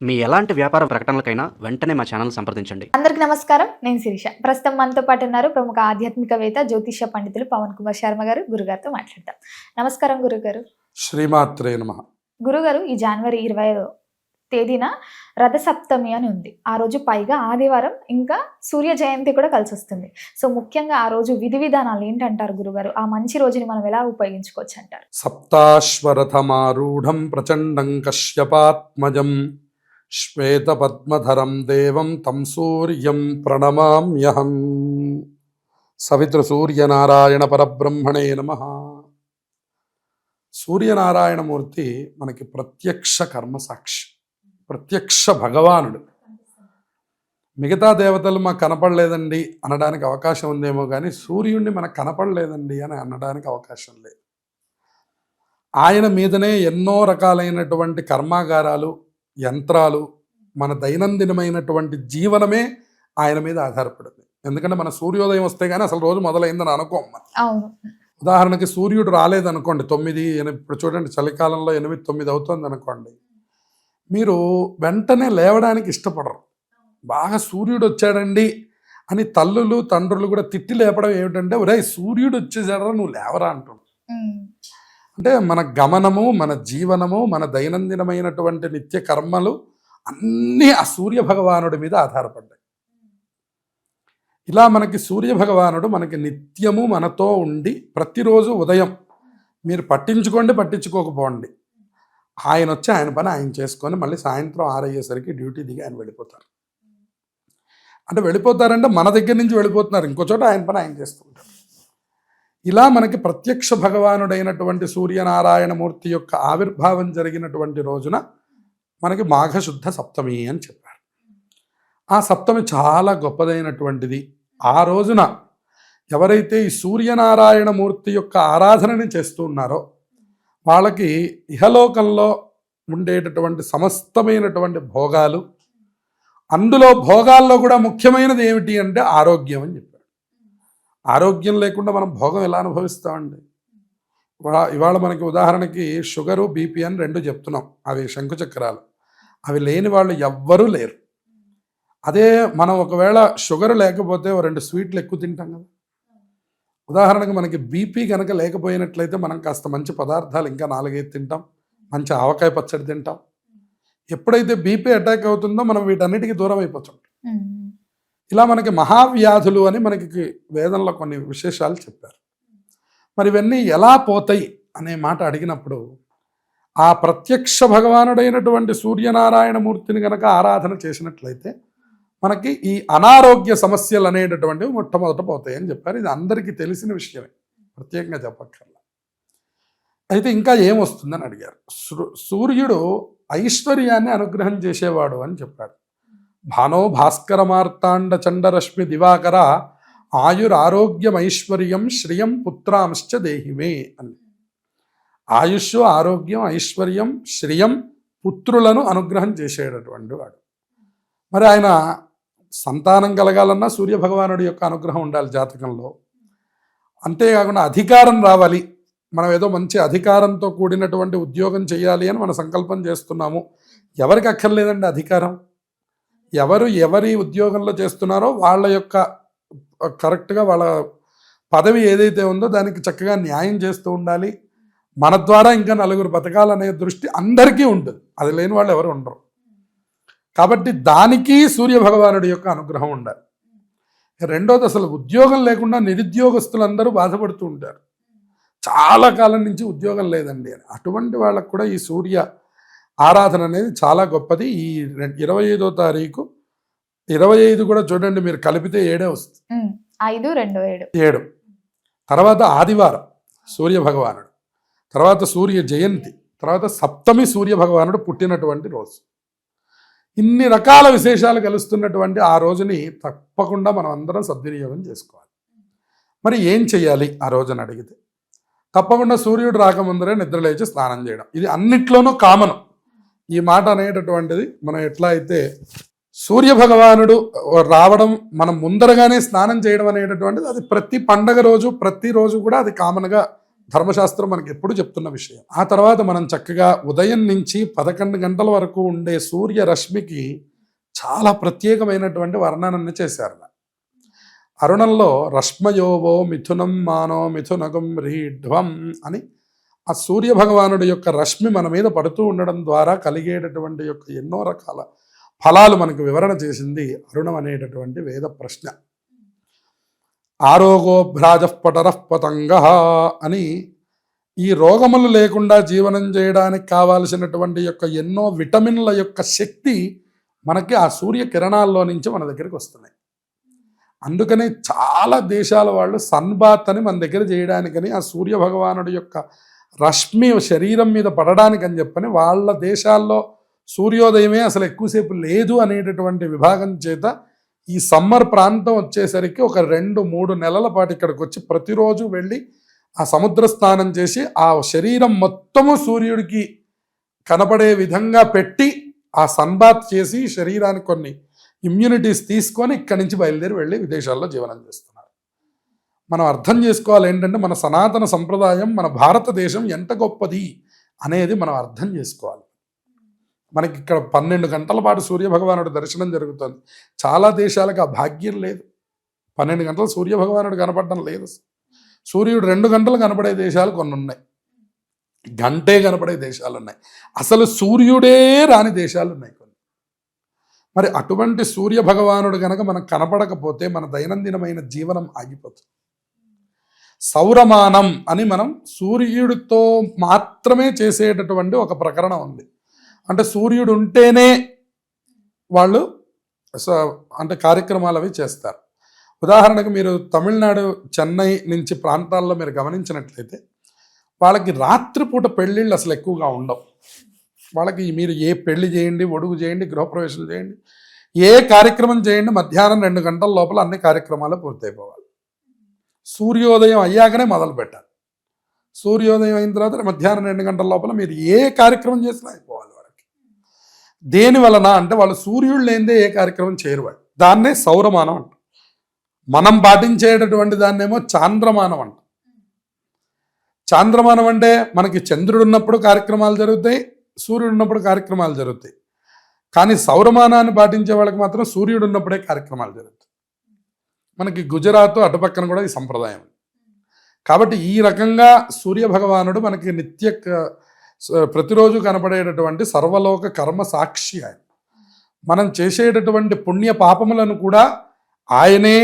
మీ ఎలాంటి వ్యాపార ప్రకటనలకైనా వెంటనే మా ఛానల్ సంప్రదించండి. అందరికీ నమస్కారం. నేను శిరీష. ప్రస్తుతం మనతో పాటు ఉన్నారు ప్రముఖ ఆధ్యాత్మికవేత్త జ్యోతిష పండితులు పవన్ కుమార్ శర్మ గారు. గురుగారితో మాట్లాడతాం. నమస్కారం గురుగారు. శ్రీమాత్రే నమః. గురుగారు, ఈ జనవరి 20వ తేదీన రథసప్తమి అని ఉంది. ఆ రోజు పైగా ఆదివారం, ఇంకా సూర్య జయంతి కూడా కలిసి వస్తుంది. సో ముఖ్యంగా ఆ రోజు విధి విధానాలు ఏంటంటారు గురుగారు? ఆ మంచి రోజుని మనం ఎలా ఉపయోగించుకోవచ్చు అంటారు? సప్తాశ్వరథమారూఢం ప్రచండం కశ్యపాత్మజం శ్వేతపద్మధరం దేవం తం సూర్యం ప్రణమామ్యహం. సవితృసూర్యనారాయణ పరబ్రహ్మణే నమః. సూర్యనారాయణమూర్తి మనకి ప్రత్యక్ష కర్మసాక్షి, ప్రత్యక్ష భగవానుడు. మిగతా దేవతలు మాకు కనపడలేదండి అనడానికి అవకాశం ఉందేమో కానీ సూర్యుడిని మనకు కనపడలేదండి అని అనడానికి అవకాశం లేదు. ఆయన మీదనే ఎన్నో రకాలైనటువంటి కర్మాగారాలు, యంత్రాలు, మన దైనందినమైనటువంటి జీవనమే ఆయన మీద ఆధారపడింది. ఎందుకంటే మన సూర్యోదయం వస్తే కానీ అసలు రోజు మొదలైందని అనుకోం. ఉదాహరణకి సూర్యుడు రాలేదనుకోండి, 9-8, ఇప్పుడు చూడండి చలికాలంలో 8-9 అవుతుంది అనుకోండి, మీరు వెంటనే లేవడానికి ఇష్టపడరు. బాగా సూర్యుడు వచ్చాడండి అని తల్లులు తండ్రులు కూడా తిట్టి లేపడం ఏమిటంటే, ఒరేయ్ సూర్యుడు వచ్చేసాడరా నువ్వు లేవరా అంటున్నాడు. అంటే మన గమనము, మన జీవనము, మన దైనందినమైనటువంటి నిత్య కర్మలు అన్నీ ఆ సూర్య భగవానుడి మీద ఆధారపడ్డాయి. ఇలా మనకి సూర్య భగవానుడు మనకి నిత్యము మనతో ఉండి ప్రతిరోజు ఉదయం మీరు పట్టించుకోండి పట్టించుకోకపోండి, ఆయన వచ్చి ఆయన పని ఆయన చేసుకొని మళ్ళీ సాయంత్రం 6 అయ్యేసరికి డ్యూటీ దిగి ఆయన వెళ్ళిపోతారు. అంటే వెళ్ళిపోతారంటే మన దగ్గర నుంచి వెళ్ళిపోతున్నారు, ఇంకో చోట ఆయన పని ఆయన చేస్తుంటారు. ఇలా మనకి ప్రత్యక్ష భగవానుడైనటువంటి సూర్యనారాయణమూర్తి యొక్క ఆవిర్భావం జరిగినటువంటి రోజున మనకి మాఘశుద్ధ సప్తమి అని చెప్పారు. ఆ సప్తమి చాలా గొప్పదైనటువంటిది. ఆ రోజున ఎవరైతే ఈ సూర్యనారాయణమూర్తి యొక్క ఆరాధనని చేస్తూ ఉన్నారో వాళ్ళకి ఇహలోకంలో ఉండేటటువంటి సమస్తమైనటువంటి భోగాలు, అందులో భోగాల్లో కూడా ముఖ్యమైనది ఏమిటి అంటే ఆరోగ్యం అని చెప్పారు. ఆరోగ్యం లేకుండా మనం భోగం ఎలా అనుభవిస్తామండి? ఇవాళ మనకి ఉదాహరణకి షుగరు, బీపీ అని 2 చెప్తున్నాం, అవి శంకుచక్రాలు. అవి లేని వాళ్ళు ఎవ్వరూ లేరు. అదే మనం ఒకవేళ షుగర్ లేకపోతే 2 స్వీట్లు ఎక్కువ తింటాం కదా. ఉదాహరణకు మనకి బీపీ కనుక లేకపోయినట్లయితే మనం కాస్త మంచి పదార్థాలు ఇంకా 4-5 తింటాం, మంచి ఆవకాయ పచ్చడి తింటాం. ఎప్పుడైతే బీపీ అటాక్ అవుతుందో మనం వీటన్నిటికీ దూరం అయిపోతాం. ఇలా మనకి మహావ్యాధులు అని మనకి వేదంలో కొన్ని విశేషాలు చెప్పారు. మరి ఇవన్నీ ఎలా పోతాయి అనే మాట అడిగినప్పుడు, ఆ ప్రత్యక్ష భగవానుడైనటువంటి సూర్యనారాయణమూర్తిని కనుక ఆరాధన చేసినట్లయితే మనకి ఈ అనారోగ్య సమస్యలు అనేటటువంటివి మొట్టమొదట పోతాయని చెప్పారు. ఇది అందరికీ తెలిసిన విషయమే, ప్రత్యేకంగా చెప్పక్కర్లా. అయితే ఇంకా ఏమొస్తుందని అడిగారు. సూర్యుడు ఐశ్వర్యాన్ని అనుగ్రహం చేసేవాడు అని చెప్పాడు. భానో భాస్కర మార్తాండ చండరశ్మి దివాకర ఆయురారోగ్యమైశ్వర్యం శ్రియం పుత్రాంశ్చ దేహిమే అని. ఆయుష్, ఆరోగ్యం, ఐశ్వర్యం, శ్రియం, పుత్రులను అనుగ్రహం చేసేటటువంటి వాడు. మరి ఆయన సంతానం కలగాలన్నా సూర్యభగవానుడి యొక్క అనుగ్రహం ఉండాలి జాతకంలో. అంతేకాకుండా అధికారం రావాలి, మనం ఏదో మంచి అధికారంతో కూడినటువంటి ఉద్యోగం చేయాలి అని మన సంకల్పం చేస్తున్నాము. ఎవరికి అక్కర్లేదండి అధికారం? ఎవరి ఉద్యోగంలో చేస్తున్నారో వాళ్ళ యొక్క కరెక్ట్గా వాళ్ళ పదవి ఏదైతే ఉందో దానికి చక్కగా న్యాయం చేస్తూ ఉండాలి. మన ద్వారా ఇంకా 4 బతకాలనే దృష్టి అందరికీ ఉంటుంది, అది లేని వాళ్ళు ఎవరు ఉండరు. కాబట్టి దానికి సూర్యభగవానుడి యొక్క అనుగ్రహం ఉండాలి. రెండోది, అసలు ఉద్యోగం లేకుండా నిరుద్యోగస్తులందరూ బాధపడుతూ ఉంటారు, చాలా కాలం నుంచి ఉద్యోగం లేదండి అని. అటువంటి వాళ్ళకు కూడా ఈ సూర్య ఆరాధన అనేది చాలా గొప్పది. ఈ 25వ తారీఖు 25 కూడా చూడండి, మీరు కలిపితే 7 వస్తుంది. 5, 2, 7. తర్వాత ఆదివారం సూర్యభగవానుడు, తర్వాత సూర్య జయంతి, తర్వాత సప్తమి సూర్యభగవానుడు పుట్టినటువంటి రోజు. ఇన్ని రకాల విశేషాలు కలుస్తున్నటువంటి ఆ రోజుని తప్పకుండా మనం అందరం సద్వినియోగం చేసుకోవాలి. మరి ఏం చెయ్యాలి ఆ రోజున అడిగితే, తప్పకుండా సూర్యుడు రాకముందరే నిద్రలేచి స్నానం చేయడం. ఇది అన్నిట్లోనూ కామన్. ఈ మాట అనేటటువంటిది మనం ఎట్లా అయితే సూర్యభగవానుడు రావడం మనం ముందరగానే స్నానం చేయడం అనేటటువంటిది, అది ప్రతి పండగ రోజు ప్రతిరోజు కూడా అది కామన్గా ధర్మశాస్త్రం మనకి ఎప్పుడు చెప్తున్న విషయం. ఆ తర్వాత మనం చక్కగా ఉదయం నుంచి 11 గంటల వరకు ఉండే సూర్యరశ్మికి చాలా ప్రత్యేకమైనటువంటి వర్ణనని చేశారు. అరుణంలో రశ్మయోవో మిథునం మానో మిథునగం రీఢ్వం అని ఆ సూర్య భగవానుడి యొక్క రశ్మి మన మీద పడుతూ ఉండడం ద్వారా కలిగేటటువంటి యొక్క ఎన్నో రకాల ఫలాలు మనకు వివరణ చేసింది అరుణం అనేటటువంటి వేద ప్రశ్న. ఆరోగో భ్రాజపటరః పతంగ అని ఈ రోగములు లేకుండా జీవనం చేయడానికి కావాల్సినటువంటి యొక్క ఎన్నో విటమిన్ల యొక్క శక్తి మనకి ఆ సూర్య కిరణాల్లో నుంచి మన దగ్గరికి వస్తున్నాయి. అందుకనే చాలా దేశాల వాళ్ళు సన్బాత్ అని మన దగ్గర చేయడానికని ఆ సూర్య భగవానుడి యొక్క రశ్మి శరీరం మీద పడడానికని చెప్పని వాళ్ళ దేశాల్లో సూర్యోదయమే అసలు ఎక్కువసేపు లేదు అనేటటువంటి విభాగం చేత ఈ సమ్మర్ ప్రాంతం వచ్చేసరికి ఒక 2-3 నెలల పాటు ఇక్కడికి వచ్చి ప్రతిరోజు వెళ్ళి ఆ సముద్ర స్నానం చేసి ఆ శరీరం మొత్తము సూర్యుడికి కనపడే విధంగా పెట్టి ఆ సన్బాత్ చేసి శరీరానికి కొన్ని ఇమ్యూనిటీస్ తీసుకొని ఇక్కడి నుంచి బయలుదేరి వెళ్ళి విదేశాల్లో జీవనం చేస్తున్నారు. మనం అర్థం చేసుకోవాలి ఏంటంటే మన సనాతన సంప్రదాయం, మన భారతదేశం ఎంత గొప్పది అనేది మనం అర్థం చేసుకోవాలి. మనకి ఇక్కడ 12 గంటల పాటు సూర్యభగవానుడి దర్శనం జరుగుతుంది. చాలా దేశాలకు ఆ భాగ్యం లేదు. 12 గంటలు సూర్యభగవానుడు కనపడడం లేదు. సూర్యుడు 2 గంటలు కనపడే దేశాలు కొన్ని ఉన్నాయి, గంటే కనపడే దేశాలు ఉన్నాయి, అసలు సూర్యుడే రాని దేశాలు ఉన్నాయి కొన్ని. మరి అటువంటి సూర్యభగవానుడు కనుక మనకు కనపడకపోతే మన దైనందినమైన జీవనం ఆగిపోతుంది. సౌరమానం అని మనం సూర్యుడితో మాత్రమే చేసేటటువంటి ఒక ప్రకరణం ఉంది. అంటే సూర్యుడు ఉంటేనే వాళ్ళు అంటే కార్యక్రమాలు అవి చేస్తారు. ఉదాహరణకు మీరు తమిళనాడు చెన్నై నుంచి ప్రాంతాల్లో మీరు గమనించినట్లయితే వాళ్ళకి రాత్రిపూట పెళ్ళిళ్ళు అసలు ఎక్కువగా ఉండవు. వాళ్ళకి మీరు ఏ పెళ్లి చేయండి, ఒడుగు చేయండి, గృహప్రవేశం చేయండి, ఏ కార్యక్రమం చేయండి, మధ్యాహ్నం 2 గంటల లోపల అన్ని కార్యక్రమాలు పూర్తయిపోవాలి. సూర్యోదయం అయ్యాకనే మొదలు పెట్టాలి. సూర్యోదయం అయిన తర్వాత మధ్యాహ్నం 2 గంటల లోపల మీరు ఏ కార్యక్రమం చేసినా అయిపోవాలి వాళ్ళకి. దేని వలన అంటే వాళ్ళు సూర్యుడు లేనిదే ఏ కార్యక్రమం చేయరు వాళ్ళు. దాన్నే సౌరమానం అంట. మనం పాటించేటటువంటి దాన్నేమో చాంద్రమానం అంట. చాంద్రమానం అంటే మనకి చంద్రుడు ఉన్నప్పుడు కార్యక్రమాలు జరుగుతాయి, సూర్యుడు ఉన్నప్పుడు కార్యక్రమాలు జరుగుతాయి. కానీ సౌరమానాన్ని పాటించే వాళ్ళకి మాత్రం సూర్యుడు ఉన్నప్పుడే కార్యక్రమాలు జరుగుతాయి. మనకి గుజరాత్ అటుపక్కన కూడా ఈ సంప్రదాయం. కాబట్టి ఈ రకంగా సూర్యభగవానుడు మనకి ప్రతిరోజు కనపడేటటువంటి సర్వలోక కర్మ సాక్షి ఆయన. మనం చేసేటటువంటి పుణ్య పాపములను కూడా ఆయనే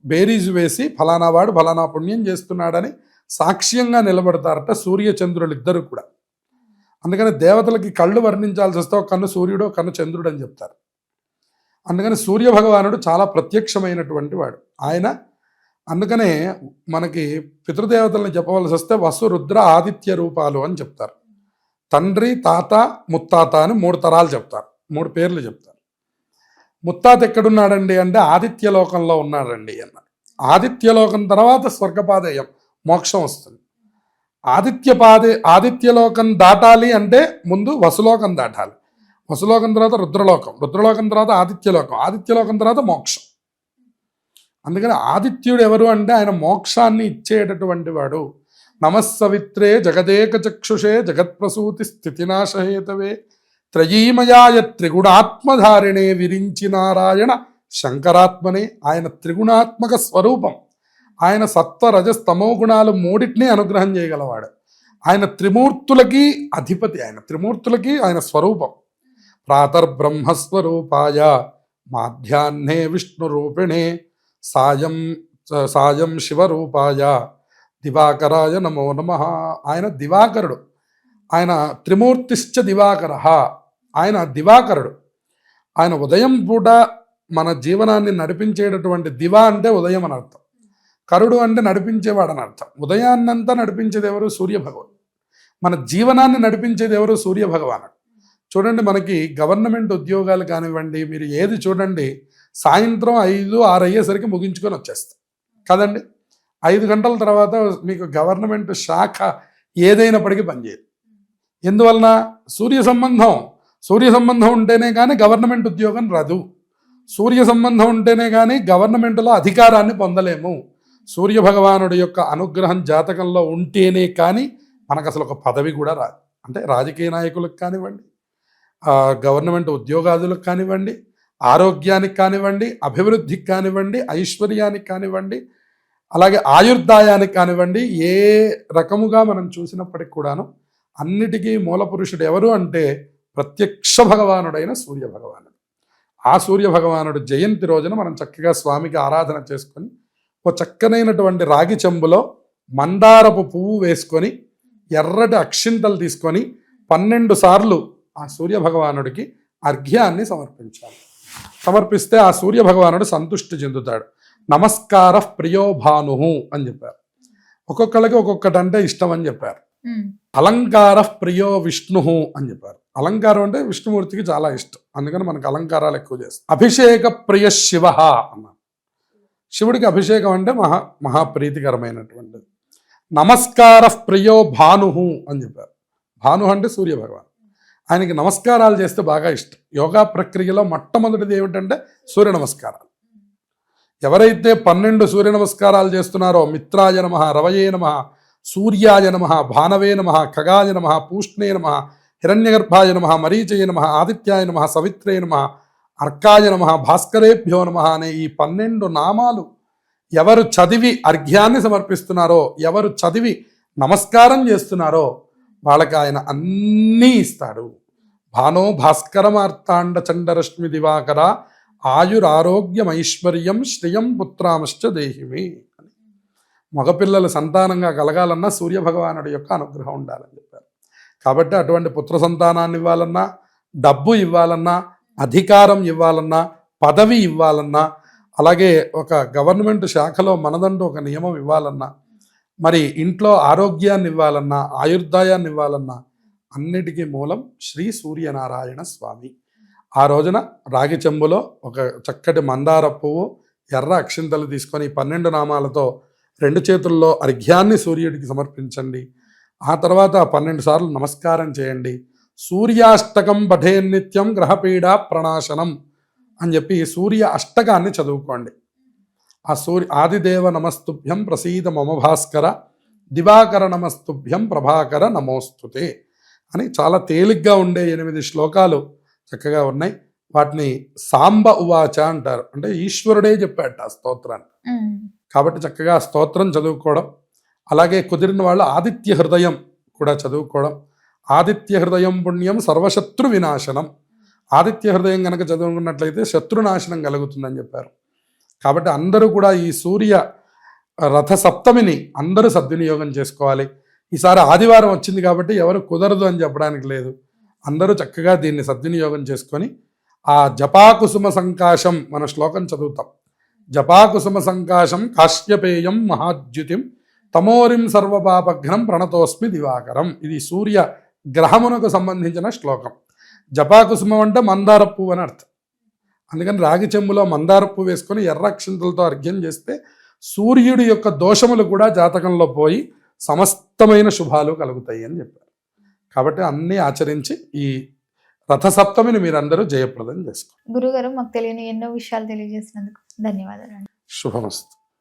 బేరీజు వేసి ఫలానా వాడు ఫలానా పుణ్యం చేస్తున్నాడని సాక్ష్యంగా నిలబడతారట సూర్య చంద్రులు ఇద్దరు కూడా. అందుకని దేవతలకి కళ్ళు వర్ణించాల్సి వస్తే ఒక కన్ను సూర్యుడు, ఒక కన్ను చంద్రుడు అని చెప్తారు. అందుకని సూర్యభగవానుడు చాలా ప్రత్యక్షమైనటువంటి వాడు ఆయన. అందుకనే మనకి పితృదేవతలను చెప్పవలసి వస్తే వసు, రుద్ర, ఆదిత్య రూపాలు అని చెప్తారు. తండ్రి, తాత, ముత్తాత అని 3 తరాలు చెప్తారు, 3 పేర్లు చెప్తారు. ముత్తాత ఎక్కడున్నాడండి అంటే ఆదిత్యలోకంలో ఉన్నాడండి అన్నారు. ఆదిత్యలోకం తర్వాత స్వర్గపాదేయం మోక్షం వస్తుంది. ఆదిత్యలోకం దాటాలి అంటే ముందు వసులోకం దాటాలి. వసులోకం తర్వాత రుద్రలోకం, రుద్రలోకం తర్వాత ఆదిత్యలోకం, ఆదిత్యలోకం తర్వాత మోక్షం. అందుకని ఆదిత్యుడు ఎవరు అంటే ఆయన మోక్షాన్ని ఇచ్చేటటువంటి వాడు. నమస్సవిత్రే జగదేక చక్షుషే జగత్ప్రసూతి స్థితినాశహేతవే త్రయీమయాయ త్రిగుణాత్మధారిణే విరించి నారాయణ శంకరాత్మనే. ఆయన త్రిగుణాత్మక స్వరూపం. ఆయన సత్వ రజస్తమో గుణాలు 3టిని అనుగ్రహం చేయగలవాడు. ఆయన త్రిమూర్తులకి అధిపతి. ఆయన త్రిమూర్తులకి ఆయన స్వరూపం. ప్రాతర్బ్రహ్మస్వరూపాయ మాధ్యాహ్నే విష్ణురూపిణే సాయం శివరూపాయ దివాకరాయ నమో నమః. ఆయన దివాకరుడు. ఆయన త్రిమూర్తిశ్చ దివాకర. ఆయన దివాకరుడు. ఆయన ఉదయం పూట మన జీవనాన్ని నడిపించేటటువంటి దివా అంటే ఉదయం అని అర్థం, కరుడు అంటే నడిపించేవాడు అని అర్థం. ఉదయాన్నంతా నడిపించేది ఎవరు? సూర్యభగవాన్. మన జీవనాన్ని నడిపించేది ఎవరు? సూర్యభగవానుడు. చూడండి, మనకి గవర్నమెంట్ ఉద్యోగాలు కానివ్వండి, మీరు ఏది చూడండి, సాయంత్రం 5-6 అయ్యేసరికి ముగించుకొని వచ్చేస్తాం కదండి. 5 గంటల తర్వాత మీకు గవర్నమెంట్ శాఖ ఏదైనప్పటికీ పనిచేయదు. ఎందువలన? సూర్య సంబంధం ఉంటేనే కానీ గవర్నమెంట్ ఉద్యోగం రాదు. సూర్య సంబంధం ఉంటేనే కానీ గవర్నమెంట్లో అధికారాన్ని పొందలేము. సూర్య భగవానుడి యొక్క అనుగ్రహం జాతకంలో ఉంటేనే కానీ మనకు అసలు ఒక పదవి కూడా రాదు. అంటే రాజకీయ నాయకులకు కానివ్వండి, గవర్నమెంట్ ఉద్యోగాదులకు కానివ్వండి, ఆరోగ్యానికి కానివ్వండి, అభివృద్ధికి కానివ్వండి, ఐశ్వర్యానికి కానివ్వండి, అలాగే ఆయుర్దాయానికి కానివ్వండి, ఏ రకముగా మనం చూసినప్పటికి కూడాను అన్నిటికీ మూల పురుషుడు ఎవరు అంటే ప్రత్యక్ష భగవానుడైన సూర్య భగవానుడు. ఆ సూర్య భగవానుడు జయంతి రోజున మనం చక్కగా స్వామికి ఆరాధన చేసుకొని ఓ చక్కనైనటువంటి రాగి చెంబులో మందారపు పువ్వు వేసుకొని ఎర్రటి అక్షింతలు తీసుకొని 12 సార్లు ఆ సూర్య భగవానుడికి అర్ఘ్యాన్ని సమర్పించాలి. సమర్పిస్తే ఆ సూర్య భగవానుడు సంతుష్టి చెందుతాడు. నమస్కార ప్రియో భాను అని చెప్పారు. ఒక్కొక్కళ్ళకి ఒక్కొక్కటి అంటే ఇష్టం అని చెప్పారు. అలంకార ప్రియో విష్ణు అని చెప్పారు. అలంకారం అంటే విష్ణుమూర్తికి చాలా ఇష్టం, అందుకని మనకు అలంకారాలు ఎక్కువ చేస్తాం. అభిషేక ప్రియ శివ అన్నారు. శివుడికి అభిషేకం అంటే మహాప్రీతికరమైనటువంటిది. నమస్కార ప్రియో భాను అని చెప్పారు. భాను అంటే సూర్య భగవాన్, ఆయనకి నమస్కారాలు చేస్తే బాగా ఇష్టం. యోగా ప్రక్రియలో మొట్టమొదటిది ఏమిటంటే సూర్య నమస్కారాలు. ఎవరైతే 12 సూర్య నమస్కారాలు చేస్తున్నారో మిత్రాయ నమః, రవయే నమః, సూర్యాయ నమః, భానవే నమః, ఖగాయ నమః, పూష్ణే నమః, హిరణ్యగర్భాయ నమః, మరీచయ నమః, ఆదిత్యాయ నమః, సవిత్రే నమః, అర్కాయ నమః, భాస్కరేభ్యో నమః అనే ఈ 12 నామాలు ఎవరు చదివి అర్ఘ్యాన్ని సమర్పిస్తున్నారో, ఎవరు చదివి నమస్కారం చేస్తున్నారో వాళ్ళకి ఆయన అన్నీ ఇస్తాడు. భానో భాస్కరమార్తాండ చండరశ్మి దివాకర ఆయురారోగ్యమైశ్వర్యం శ్రియం పుత్రామశ్చ దేహిమి. మగపిల్లల సంతానంగా కలగాలన్నా సూర్యభగవానుడి యొక్క అనుగ్రహం ఉండాలని చెప్పారు. కాబట్టి అటువంటి పుత్ర సంతానాన్ని ఇవ్వాలన్నా, డబ్బు ఇవ్వాలన్నా, అధికారం ఇవ్వాలన్నా, పదవి ఇవ్వాలన్నా, అలాగే ఒక గవర్నమెంట్ శాఖలో మనదంటూ ఒక నియమం ఇవ్వాలన్నా, మరి ఇంట్లో ఆరోగ్యాన్ని ఇవ్వాలన్నా, ఆయుర్దాయాన్ని ఇవ్వాలన్నా అన్నిటికీ మూలం శ్రీ సూర్యనారాయణ స్వామి. ఆ రోజున రాగి చెంబులో ఒక చక్కటి మందార పువ్వు, ఎర్ర అక్షింతలు తీసుకొని 12 నామాలతో 2 చేతుల్లో అర్ఘ్యాన్ని సూర్యుడికి సమర్పించండి. ఆ తర్వాత 12 సార్లు నమస్కారం చేయండి. సూర్యాష్టకం పఠే నిత్యం గ్రహపీడా ప్రణాశనం అని చెప్పి సూర్య అష్టకాన్ని చదువుకోండి. ఆ ఆదిదేవ నమస్తుభ్యం ప్రసీద మమ భాస్కర, దివాకర నమస్తుభ్యం ప్రభాకర నమోస్తుతే అని చాలా తేలిగ్గా ఉండే 8 శ్లోకాలు చక్కగా ఉన్నాయి. వాటిని సాంబ ఉవాచ అంటారు. అంటే ఈశ్వరుడే చెప్పాట ఆ స్తోత్రాన్ని. కాబట్టి చక్కగా స్తోత్రం చదువుకోవడం, అలాగే కుదిరిన వాళ్ళు ఆదిత్య హృదయం కూడా చదువుకోవడం. ఆదిత్య హృదయం పుణ్యం సర్వశత్రు వినాశనం. ఆదిత్య హృదయం కనుక చదువుకున్నట్లయితే శత్రునాశనం కలుగుతుందని చెప్పారు. కాబట్టి అందరూ కూడా ఈ సూర్య రథ సప్తమిని అందరూ సద్వినియోగం చేసుకోవాలి. ఈసారి ఆదివారం వచ్చింది కాబట్టి ఎవరు కుదరదు అని చెప్పడానికి లేదు. అందరూ చక్కగా దీన్ని సద్వినియోగం చేసుకొని ఆ జపాకుసుమ సంకాశం మన శ్లోకం చదువుతాం. జపాకుసుమ సంకాశం కాశ్యపేయం మహాద్యుతిం తమోరిం సర్వపాపఘ్నం ప్రణతోస్మి దివాకరం. ఇది సూర్య గ్రహమునకు సంబంధించిన శ్లోకం. జపాకుసుమం అంటే మందార పువ్వు అని అర్థం. అందుకని రాగి చెంబులో మందార పువ్వు వేసుకొని ఎర్ర అక్షింతలతో అర్ఘ్యం చేస్తే సూర్యుడి యొక్క దోషములు కూడా జాతకంలో పోయి సమస్తమైన శుభాలు కలుగుతాయి అని చెప్పారు. కాబట్టి అన్నీ ఆచరించి ఈ రథసప్తమిని మీరందరూ జయప్రదం చేసుకోండి. గురుగారు, మాకు తెలియని ఎన్నో విషయాలు తెలియజేసినందుకు ధన్యవాదాలు. శుభమస్తు.